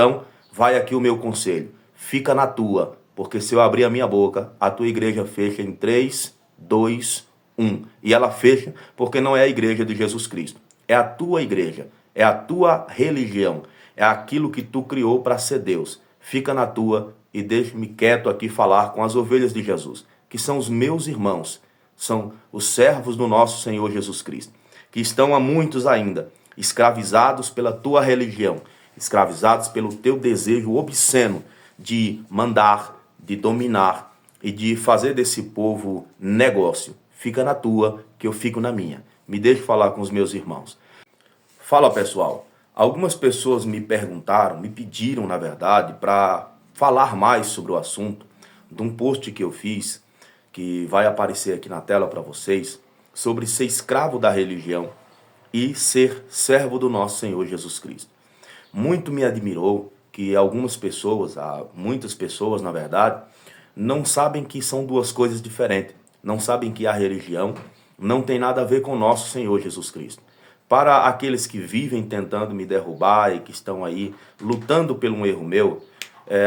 Então, vai aqui o meu conselho. Fica na tua, porque se eu abrir a minha boca, a tua igreja fecha em 3, 2, 1. E ela fecha porque não é a igreja de Jesus Cristo. É a tua igreja, é a tua religião, é aquilo que tu criou para ser Deus. Fica na tua e deixe-me quieto aqui falar com as ovelhas de Jesus, que são os meus irmãos, são os servos do nosso Senhor Jesus Cristo, que estão há muitos ainda escravizados pela tua religião, escravizados pelo teu desejo obsceno de mandar, de dominar e de fazer desse povo negócio. Fica na tua, que eu fico na minha. Me deixe falar com os meus irmãos. Fala, pessoal. Algumas pessoas me perguntaram, me pediram, na verdade, para falar mais sobre o assunto de um post que eu fiz, que vai aparecer aqui na tela para vocês, sobre ser escravo da religião e ser servo do nosso Senhor Jesus Cristo. Muito me admirou que algumas pessoas, muitas pessoas, na verdade, não sabem que são duas coisas diferentes. Não sabem que a religião não tem nada a ver com o nosso Senhor Jesus Cristo. Para aqueles que vivem tentando me derrubar e que estão aí lutando por um erro meu,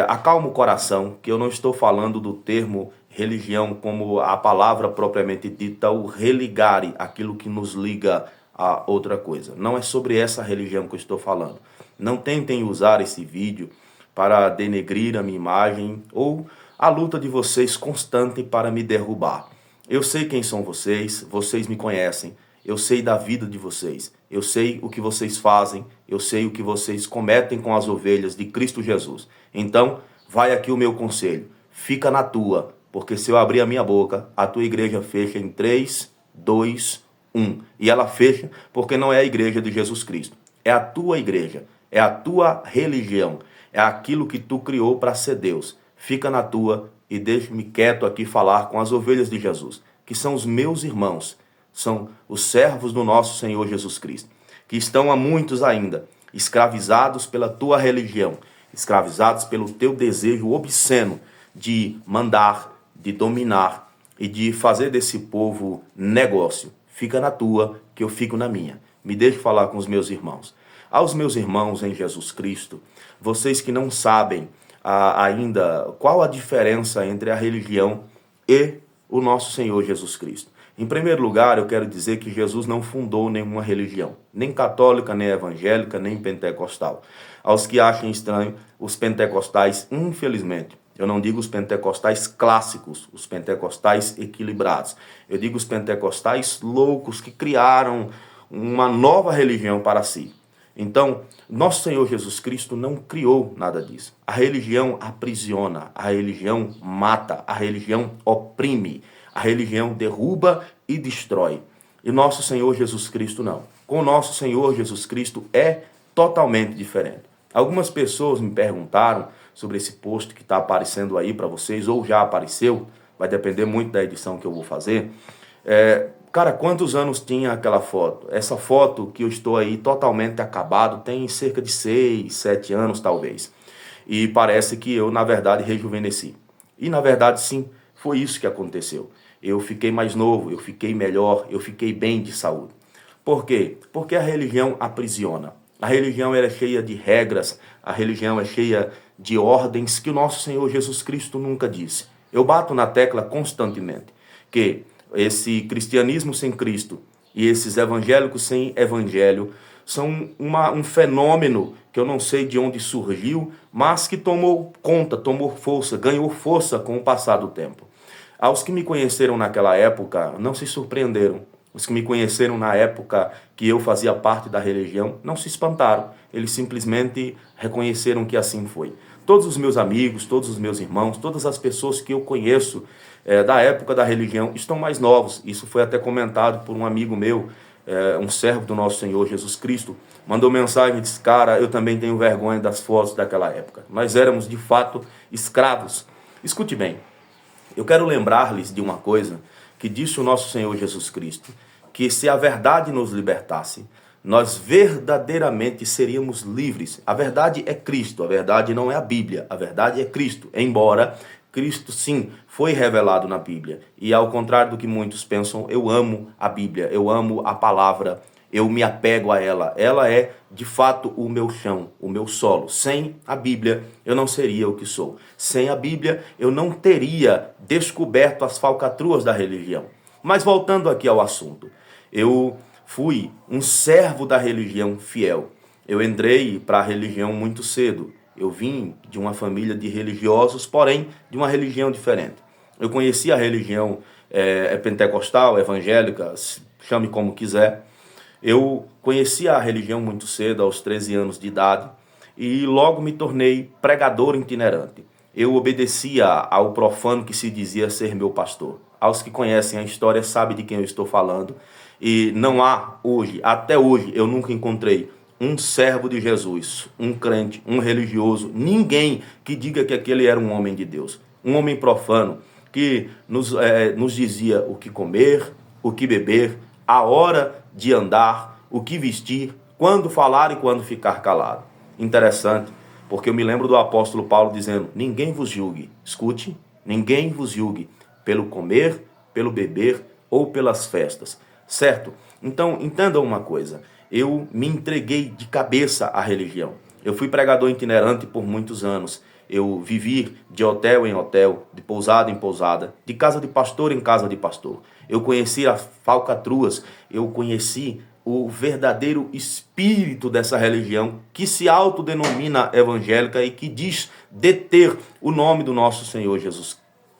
acalma o coração, que eu não estou falando do termo religião como a palavra propriamente dita, o religare, aquilo que nos liga a outra coisa. Não é sobre essa religião que eu estou falando. Não tentem usar esse vídeo para denegrir a minha imagem ou a luta de vocês constante para me derrubar. Eu sei quem são vocês, vocês me conhecem, eu sei da vida de vocês, eu sei o que vocês fazem, eu sei o que vocês cometem com as ovelhas de Cristo Jesus. Então, vai aqui o meu conselho, fica na tua, porque se eu abrir a minha boca, a tua igreja fecha em 3, 2, 1. E ela fecha porque não é a igreja de Jesus Cristo, é a tua igreja, é a tua religião, é aquilo que tu criou para ser Deus. Fica na tua e deixe-me quieto aqui falar com as ovelhas de Jesus, que são os meus irmãos, são os servos do nosso Senhor Jesus Cristo, que estão há muitos ainda escravizados pela tua religião, escravizados pelo teu desejo obsceno de mandar, de dominar e de fazer desse povo negócio. Fica na tua, que eu fico na minha. Me deixe falar com os meus irmãos. Aos meus irmãos em Jesus Cristo, vocês que não sabem ainda qual a diferença entre a religião e o nosso Senhor Jesus Cristo. Em primeiro lugar, eu quero dizer que Jesus não fundou nenhuma religião, nem católica, nem evangélica, nem pentecostal. Aos que achem estranho, os pentecostais, infelizmente, eu não digo os pentecostais clássicos, os pentecostais equilibrados. Eu digo os pentecostais loucos que criaram uma nova religião para si. Então, nosso Senhor Jesus Cristo não criou nada disso. A religião aprisiona, a religião mata, a religião oprime, a religião derruba e destrói. E nosso Senhor Jesus Cristo não. Com nosso Senhor Jesus Cristo é totalmente diferente. Algumas pessoas me perguntaram sobre esse post que está aparecendo aí para vocês, ou já apareceu, vai depender muito da edição que eu vou fazer. Cara, quantos anos tinha aquela foto? Essa foto que eu estou aí totalmente acabado tem cerca de 6, 7 anos talvez. E parece que eu, na verdade, rejuvenesci. E, na verdade, sim, foi isso que aconteceu. Eu fiquei mais novo, eu fiquei melhor, eu fiquei bem de saúde. Por quê? Porque a religião aprisiona. A religião é cheia de regras, a religião é cheia de ordens que o nosso Senhor Jesus Cristo nunca disse. Eu bato na tecla constantemente que esse cristianismo sem Cristo e esses evangélicos sem evangelho são um fenômeno que eu não sei de onde surgiu, mas que tomou conta, tomou força, ganhou força com o passar do tempo. Aos que me conheceram naquela época não se surpreenderam. Os que me conheceram na época que eu fazia parte da religião não se espantaram. Eles simplesmente reconheceram que assim foi. Todos os meus amigos, todos os meus irmãos, todas as pessoas que eu conheço da época da religião estão mais novos. Isso foi até comentado por um amigo meu, um servo do nosso Senhor Jesus Cristo. Mandou mensagem e disse: cara, eu também tenho vergonha das fotos daquela época. Nós éramos de fato escravos. Escute bem, eu quero lembrar-lhes de uma coisa que disse o nosso Senhor Jesus Cristo, que se a verdade nos libertasse, nós verdadeiramente seríamos livres. A verdade é Cristo, a verdade não é a Bíblia, a verdade é Cristo, embora Cristo sim foi revelado na Bíblia. E ao contrário do que muitos pensam, eu amo a Bíblia, eu amo a palavra, eu me apego a ela. Ela é, de fato, o meu chão, o meu solo. Sem a Bíblia, eu não seria o que sou. Sem a Bíblia, eu não teria descoberto as falcatruas da religião. Mas voltando aqui ao assunto, eu fui um servo da religião fiel. Eu entrei para a religião muito cedo. Eu vim de uma família de religiosos, porém de uma religião diferente. Eu conheci a religião pentecostal, evangélica, chame como quiser. Eu conheci a religião muito cedo, aos 13 anos de idade, e logo me tornei pregador itinerante. Eu obedecia ao profano que se dizia ser meu pastor. Aos que conhecem a história sabem de quem eu estou falando. E não há hoje, até hoje, eu nunca encontrei um servo de Jesus, um crente, um religioso, ninguém que diga que aquele era um homem de Deus. Um homem profano que nos dizia o que comer, o que beber, a hora de andar, o que vestir, quando falar e quando ficar calado. Interessante, porque eu me lembro do apóstolo Paulo dizendo: ninguém vos julgue, escute, ninguém vos julgue pelo comer, pelo beber ou pelas festas, certo? Então, entendam uma coisa, eu me entreguei de cabeça à religião. Eu fui pregador itinerante por muitos anos. Eu vivi de hotel em hotel, de pousada em pousada, de casa de pastor em casa de pastor. Eu conheci as falcatruas, eu conheci o verdadeiro espírito dessa religião que se autodenomina evangélica e que diz deter o nome do nosso Senhor Jesus,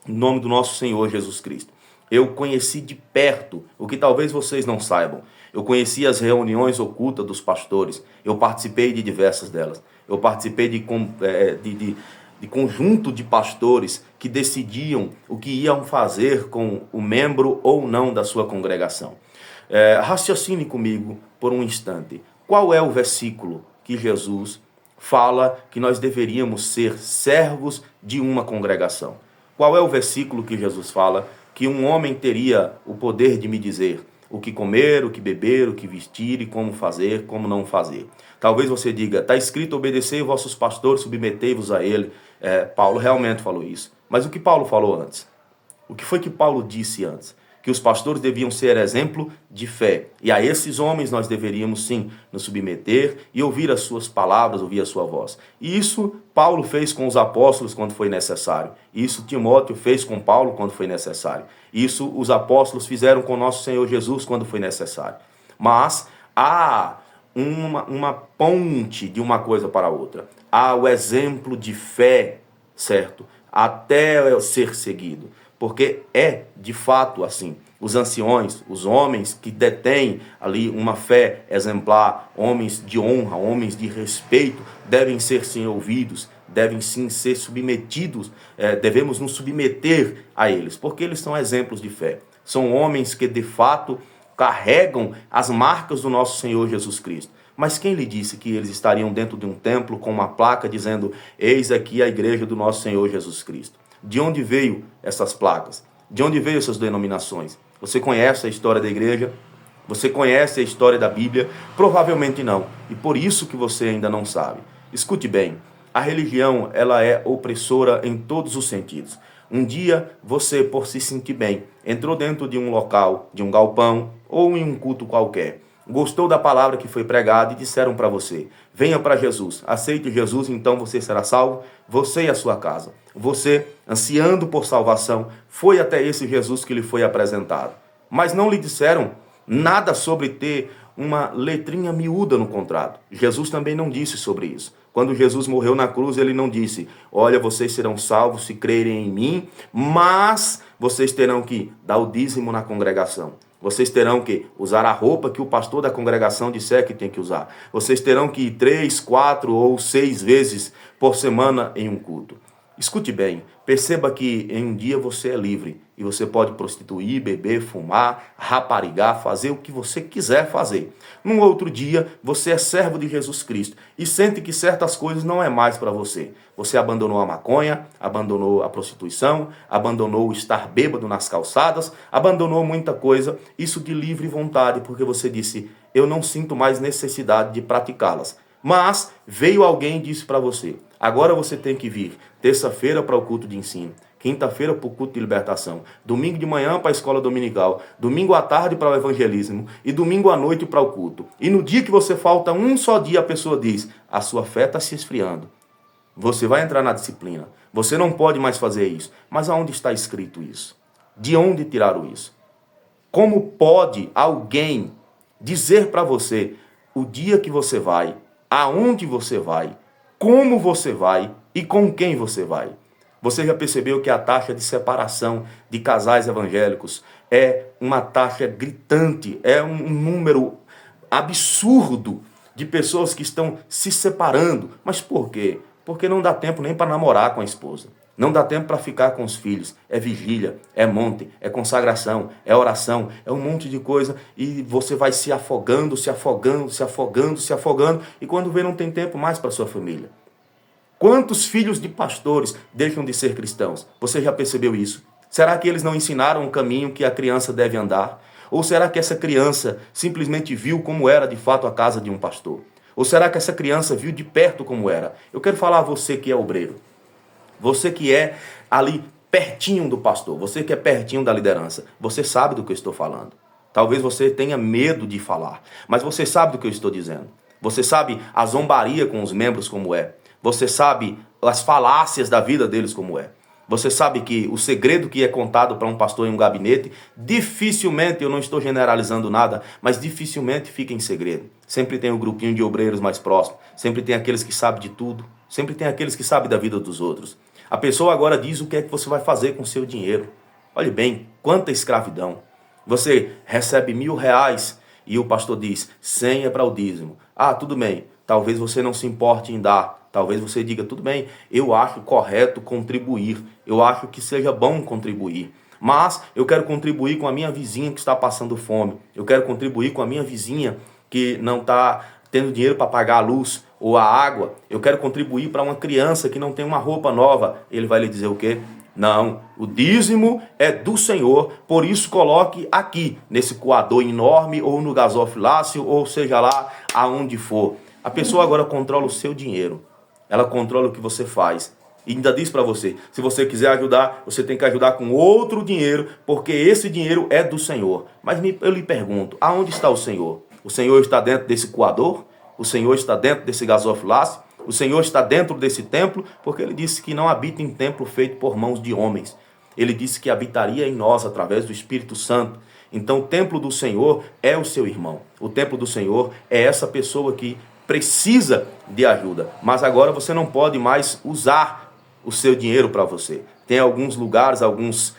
o nome do nosso Senhor Jesus Cristo. Eu conheci de perto o que talvez vocês não saibam. Eu conheci as reuniões ocultas dos pastores. Eu participei de diversas delas. Eu participei de conjunto de pastores que decidiam o que iam fazer com o membro ou não da sua congregação. Raciocine comigo por um instante. Qual é o versículo que Jesus fala que nós deveríamos ser servos de uma congregação? Qual é o versículo que Jesus fala que um homem teria o poder de me dizer o que comer, o que beber, o que vestir e como fazer, como não fazer? Talvez você diga, está escrito: obedecei vossos pastores, submetei-vos a ele. Paulo realmente falou isso. Mas o que Paulo falou antes? O que foi que Paulo disse antes? Que os pastores deviam ser exemplo de fé. E a esses homens nós deveríamos sim nos submeter e ouvir as suas palavras, ouvir a sua voz. E isso Paulo fez com os apóstolos quando foi necessário. Isso Timóteo fez com Paulo quando foi necessário. Isso os apóstolos fizeram com nosso Senhor Jesus quando foi necessário. Mas há uma ponte de uma coisa para a outra. Há o exemplo de fé, certo? Até ser seguido. Porque é de fato assim. Os anciões, os homens que detêm ali uma fé exemplar, homens de honra, homens de respeito, devem ser sim ouvidos, devem sim ser submetidos, devemos nos submeter a eles, porque eles são exemplos de fé. São homens que de fato carregam as marcas do nosso Senhor Jesus Cristo. Mas quem lhe disse que eles estariam dentro de um templo com uma placa dizendo: eis aqui a igreja do nosso Senhor Jesus Cristo? De onde veio essas placas? De onde veio essas denominações? Você conhece a história da igreja? Você conhece a história da Bíblia? Provavelmente não. E por isso que você ainda não sabe. Escute bem, a religião ela é opressora em todos os sentidos. Um dia você, por se sentir bem, entrou dentro de um local, de um galpão ou em um culto qualquer. Gostou da palavra que foi pregada e disseram para você: venha para Jesus, aceite Jesus, então você será salvo, você e a sua casa. Você, ansiando por salvação, foi até esse Jesus que lhe foi apresentado. Mas não lhe disseram nada sobre ter uma letrinha miúda no contrato. Jesus também não disse sobre isso. Quando Jesus morreu na cruz, ele não disse: olha, vocês serão salvos se crerem em mim, mas vocês terão que dar o dízimo na congregação. Vocês terão que usar a roupa que o pastor da congregação disser que tem que usar. Vocês terão que ir 3, 4 ou 6 vezes por semana em um culto. Escute bem, perceba que em um dia você é livre e você pode prostituir, beber, fumar, raparigar, fazer o que você quiser fazer. Num outro dia, você é servo de Jesus Cristo e sente que certas coisas não é mais para você. Você abandonou a maconha, abandonou a prostituição, abandonou o estar bêbado nas calçadas, abandonou muita coisa, isso de livre vontade, porque você disse: eu não sinto mais necessidade de praticá-las. Mas veio alguém e disse para você: agora você tem que vir terça-feira para o culto de ensino, quinta-feira para o culto de libertação, domingo de manhã para a escola dominical, domingo à tarde para o evangelismo e domingo à noite para o culto. E no dia que você falta um só dia, a pessoa diz, a sua fé está se esfriando. Você vai entrar na disciplina. Você não pode mais fazer isso. Mas aonde está escrito isso? De onde tiraram isso? Como pode alguém dizer para você o dia que você vai, aonde você vai, como você vai e com quem você vai? Você já percebeu que a taxa de separação de casais evangélicos é uma taxa gritante, é um número absurdo de pessoas que estão se separando. Mas por quê? Porque não dá tempo nem para namorar com a esposa. Não dá tempo para ficar com os filhos. É vigília, é monte, é consagração, é oração, é um monte de coisa. E você vai se afogando, se afogando, se afogando, se afogando. E quando vê, não tem tempo mais para sua família. Quantos filhos de pastores deixam de ser cristãos? Você já percebeu isso? Será que eles não ensinaram o caminho que a criança deve andar? Ou será que essa criança simplesmente viu como era de fato a casa de um pastor? Ou será que essa criança viu de perto como era? Eu quero falar a você que é obreiro. Você que é ali pertinho do pastor. Você que é pertinho da liderança. Você sabe do que eu estou falando. Talvez você tenha medo de falar. Mas você sabe do que eu estou dizendo. Você sabe a zombaria com os membros como é. Você sabe as falácias da vida deles como é. Você sabe que o segredo que é contado para um pastor em um gabinete, dificilmente, eu não estou generalizando nada, mas dificilmente fica em segredo. Sempre tem um grupinho de obreiros mais próximo, sempre tem aqueles que sabem de tudo, sempre tem aqueles que sabem da vida dos outros. A pessoa agora diz o que é que você vai fazer com o seu dinheiro. Olhe bem, quanta escravidão. Você recebe R$1.000 e o pastor diz, 100 é para o dízimo. Ah, tudo bem, talvez você não se importe em dar. Talvez você diga, tudo bem, eu acho correto contribuir, eu acho que seja bom contribuir, mas eu quero contribuir com a minha vizinha que está passando fome, eu quero contribuir com a minha vizinha que não está tendo dinheiro para pagar a luz ou a água, eu quero contribuir para uma criança que não tem uma roupa nova. Ele vai lhe dizer o quê? Não, o dízimo é do Senhor, por isso coloque aqui, nesse coador enorme ou no gasofilácio, ou seja lá aonde for. A pessoa agora controla o seu dinheiro. Ela controla o que você faz. E ainda diz para você, se você quiser ajudar, você tem que ajudar com outro dinheiro, porque esse dinheiro é do Senhor. Mas eu lhe pergunto, aonde está o Senhor? O Senhor está dentro desse coador? O Senhor está dentro desse gasofilácio? O Senhor está dentro desse templo? Porque ele disse que não habita em templo feito por mãos de homens. Ele disse que habitaria em nós através do Espírito Santo. Então o templo do Senhor é o seu irmão. O templo do Senhor é essa pessoa que precisa de ajuda, mas agora você não pode mais usar o seu dinheiro para você. Tem alguns lugares, alguns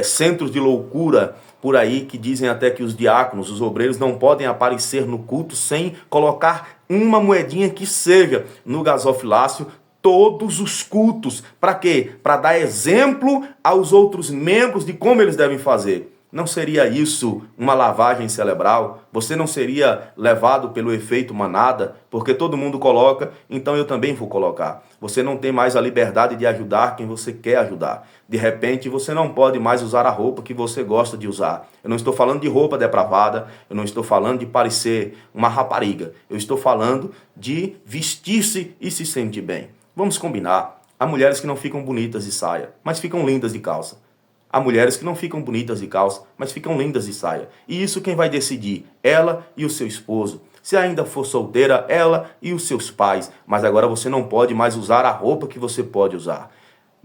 centros de loucura por aí que dizem até que os diáconos, os obreiros não podem aparecer no culto sem colocar uma moedinha que seja no gasofilácio todos os cultos. Para quê? Para dar exemplo aos outros membros de como eles devem fazer. Não seria isso uma lavagem cerebral? Você não seria levado pelo efeito manada? Porque todo mundo coloca, então eu também vou colocar. Você não tem mais a liberdade de ajudar quem você quer ajudar. De repente, você não pode mais usar a roupa que você gosta de usar. Eu não estou falando de roupa depravada, eu não estou falando de parecer uma rapariga. Eu estou falando de vestir-se e se sentir bem. Vamos combinar. Há mulheres que não ficam bonitas de saia, mas ficam lindas de calça. Há mulheres que não ficam bonitas de calça, mas ficam lindas de saia. E isso quem vai decidir? Ela e o seu esposo. Se ainda for solteira, ela e os seus pais. Mas agora você não pode mais usar a roupa que você pode usar.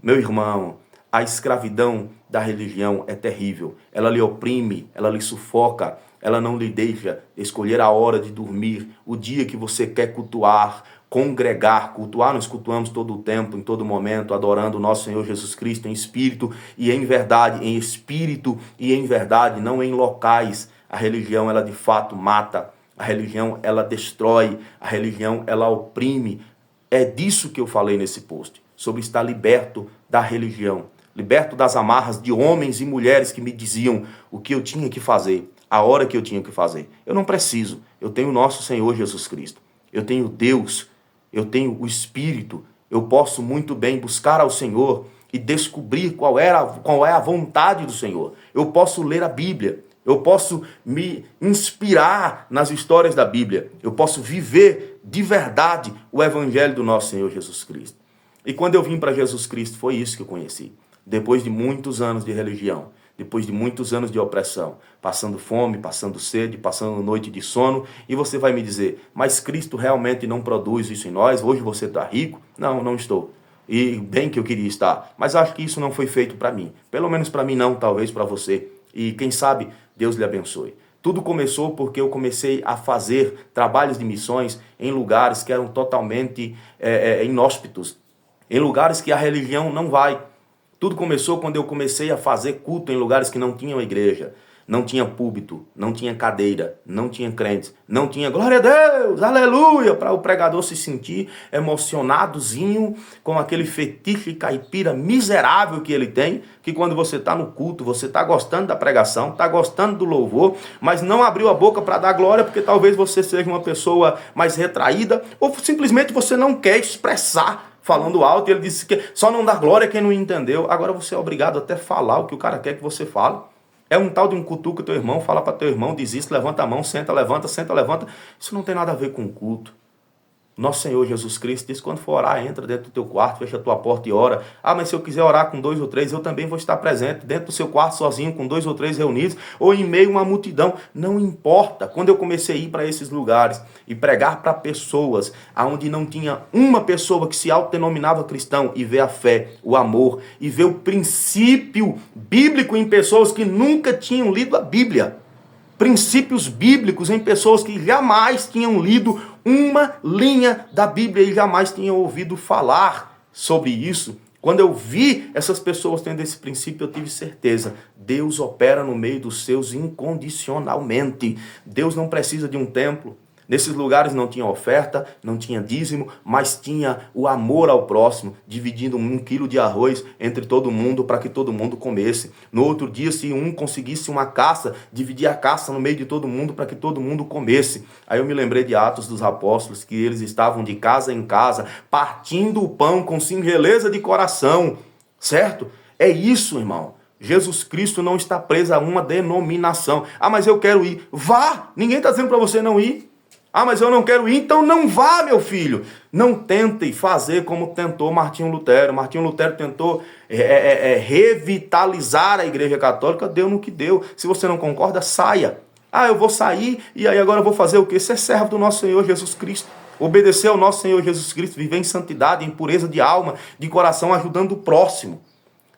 Meu irmão, a escravidão da religião é terrível. Ela lhe oprime, ela lhe sufoca. Ela não lhe deixa escolher a hora de dormir, o dia que você quer cultuar, congregar, cultuar, nós cultuamos todo o tempo, em todo momento, adorando o nosso Senhor Jesus Cristo em espírito e em verdade, em espírito e em verdade, não em locais. A religião, ela de fato mata, a religião, ela destrói, a religião, ela oprime. É disso que eu falei nesse post, sobre estar liberto da religião, liberto das amarras de homens e mulheres que me diziam o que eu tinha que fazer, a hora que eu tinha que fazer. Eu não preciso, eu tenho o nosso Senhor Jesus Cristo, eu tenho Deus, eu tenho o Espírito, eu posso muito bem buscar ao Senhor e descobrir qual é a vontade do Senhor. Eu posso ler a Bíblia, eu posso me inspirar nas histórias da Bíblia, eu posso viver de verdade o Evangelho do nosso Senhor Jesus Cristo. E quando eu vim para Jesus Cristo, foi isso que eu conheci. depois de muitos anos de religião, depois de muitos anos de opressão, passando fome, passando sede, passando noite de sono, e você vai me dizer, mas Cristo realmente não produz isso em nós? Hoje você está rico? Não, não estou. E bem que eu queria estar, mas acho que isso não foi feito para mim. Pelo menos para mim não, talvez para você. E quem sabe Deus lhe abençoe. Tudo começou porque eu comecei a fazer trabalhos de missões em lugares que eram totalmente inóspitos, em lugares que a religião não vai. Tudo começou quando eu comecei a fazer culto em lugares que não tinham igreja, não tinha púlpito, não tinha cadeira, não tinha crentes, não tinha glória a Deus, aleluia, para o pregador se sentir emocionadozinho com aquele fetiche caipira miserável que ele tem, que quando você está no culto, você está gostando da pregação, está gostando do louvor, mas não abriu a boca para dar glória, porque talvez você seja uma pessoa mais retraída, ou simplesmente você não quer expressar falando alto, e ele disse que só não dá glória quem não entendeu. Agora você é obrigado até falar o que o cara quer que você fale. É um tal de um cutuca teu irmão, fala para teu irmão, desiste, levanta a mão, senta, levanta, senta, levanta. Isso não tem nada a ver com culto. Nosso Senhor Jesus Cristo disse, quando for orar, entra dentro do teu quarto, fecha a tua porta e ora. Ah, mas se eu quiser orar com 2 ou 3, eu também vou estar presente dentro do seu quarto sozinho, com 2 ou 3 reunidos, ou em meio a uma multidão. Não importa. Quando eu comecei a ir para esses lugares e pregar para pessoas onde não tinha uma pessoa que se autodenominava cristão e ver a fé, o amor e ver o princípio bíblico em pessoas que nunca tinham lido a Bíblia. Princípios bíblicos em pessoas que jamais tinham lido uma linha da Bíblia e jamais tinham ouvido falar sobre isso. Quando eu vi essas pessoas tendo esse princípio, eu tive certeza. Deus opera no meio dos seus incondicionalmente. Deus não precisa de um templo. Nesses lugares não tinha oferta, não tinha dízimo, mas tinha o amor ao próximo, dividindo 1 quilo de arroz entre todo mundo para que todo mundo comesse. No outro dia, se um conseguisse uma caça, dividia a caça no meio de todo mundo para que todo mundo comesse. Aí eu me lembrei de Atos dos Apóstolos, que eles estavam de casa em casa, partindo o pão com singeleza de coração, certo? É isso, irmão. Jesus Cristo não está preso a uma denominação. Ah, mas eu quero ir. Vá! Ninguém está dizendo para você não ir. Ah, mas eu não quero ir, então não vá, meu filho. Não tente fazer como tentou Martinho Lutero. Martinho Lutero tentou revitalizar a Igreja Católica, deu no que deu. Se você não concorda, saia. Ah, eu vou sair e aí agora eu vou fazer o quê? Ser servo do nosso Senhor Jesus Cristo. Obedecer ao nosso Senhor Jesus Cristo, viver em santidade, em pureza de alma, de coração, ajudando o próximo.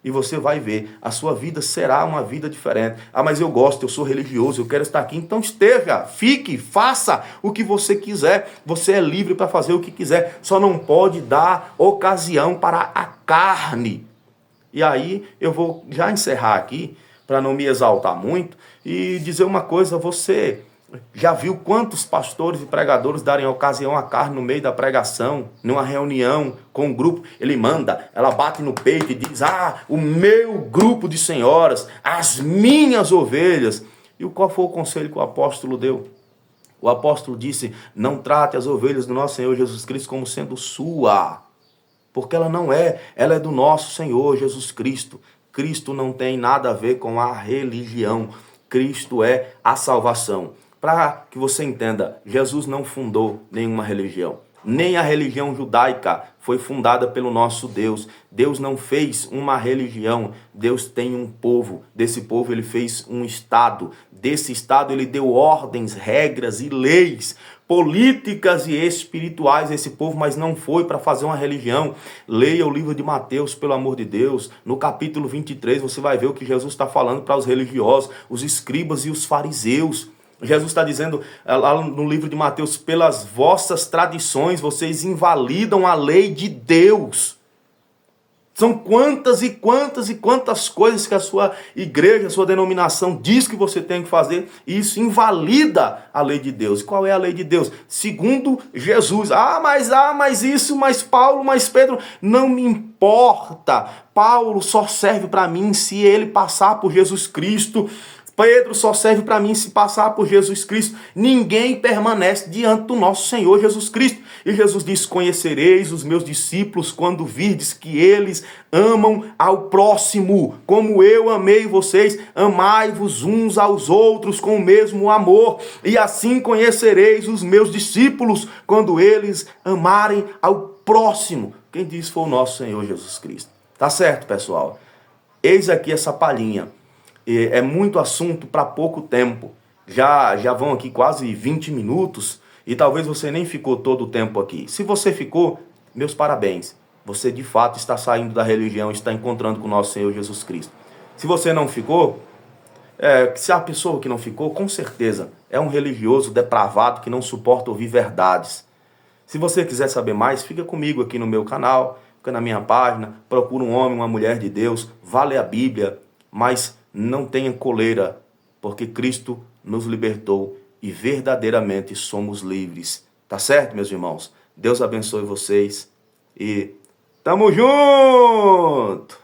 E você vai ver, a sua vida será uma vida diferente. Ah, mas eu gosto, eu sou religioso, eu quero estar aqui. Então esteja, fique, faça o que você quiser. Você é livre para fazer o que quiser. Só não pode dar ocasião para a carne. E aí eu vou já encerrar aqui, para não me exaltar muito, e dizer uma coisa, você já viu quantos pastores e pregadores darem ocasião à carne no meio da pregação, numa reunião com um grupo? Ele manda, ela bate no peito e diz, o meu grupo de senhoras, as minhas ovelhas. E qual foi o conselho que o apóstolo deu? O apóstolo disse, não trate as ovelhas do nosso Senhor Jesus Cristo como sendo sua, porque ela não é, ela é do nosso Senhor Jesus Cristo. Cristo não tem nada a ver com a religião, Cristo é a salvação. Para que você entenda, Jesus não fundou nenhuma religião. Nem a religião judaica foi fundada pelo nosso Deus. Deus não fez uma religião. Deus tem um povo. Desse povo ele fez um estado. Desse estado ele deu ordens, regras e leis políticas e espirituais a esse povo, mas não foi para fazer uma religião. Leia o livro de Mateus, pelo amor de Deus. No capítulo 23 você vai ver o que Jesus está falando para os religiosos, os escribas e os fariseus. Jesus está dizendo lá no livro de Mateus, pelas vossas tradições vocês invalidam a lei de Deus. São quantas e quantas e quantas coisas que a sua igreja, a sua denominação diz que você tem que fazer, e isso invalida a lei de Deus. E qual é a lei de Deus? Segundo Jesus. Mas isso, mas Paulo, mas Pedro, não me importa. Paulo só serve para mim se ele passar por Jesus Cristo. Pedro só serve para mim se passar por Jesus Cristo. Ninguém permanece diante do nosso Senhor Jesus Cristo. E Jesus disse, conhecereis os meus discípulos quando virdes que eles amam ao próximo. Como eu amei vocês, amai-vos uns aos outros com o mesmo amor. E assim conhecereis os meus discípulos quando eles amarem ao próximo. Quem disse foi o nosso Senhor Jesus Cristo. Tá certo, pessoal? Eis aqui essa palhinha. É muito assunto para pouco tempo. Já vão aqui quase 20 minutos e talvez você nem ficou todo o tempo aqui. Se você ficou, meus parabéns. Você de fato está saindo da religião, está encontrando com o nosso Senhor Jesus Cristo. Se você não ficou, se a pessoa que não ficou, com certeza é um religioso depravado que não suporta ouvir verdades. Se você quiser saber mais, fica comigo aqui no meu canal, fica na minha página, procura um homem, uma mulher de Deus, vá ler a Bíblia, mas não tenha coleira, porque Cristo nos libertou e verdadeiramente somos livres. Tá certo, meus irmãos? Deus abençoe vocês e tamo junto!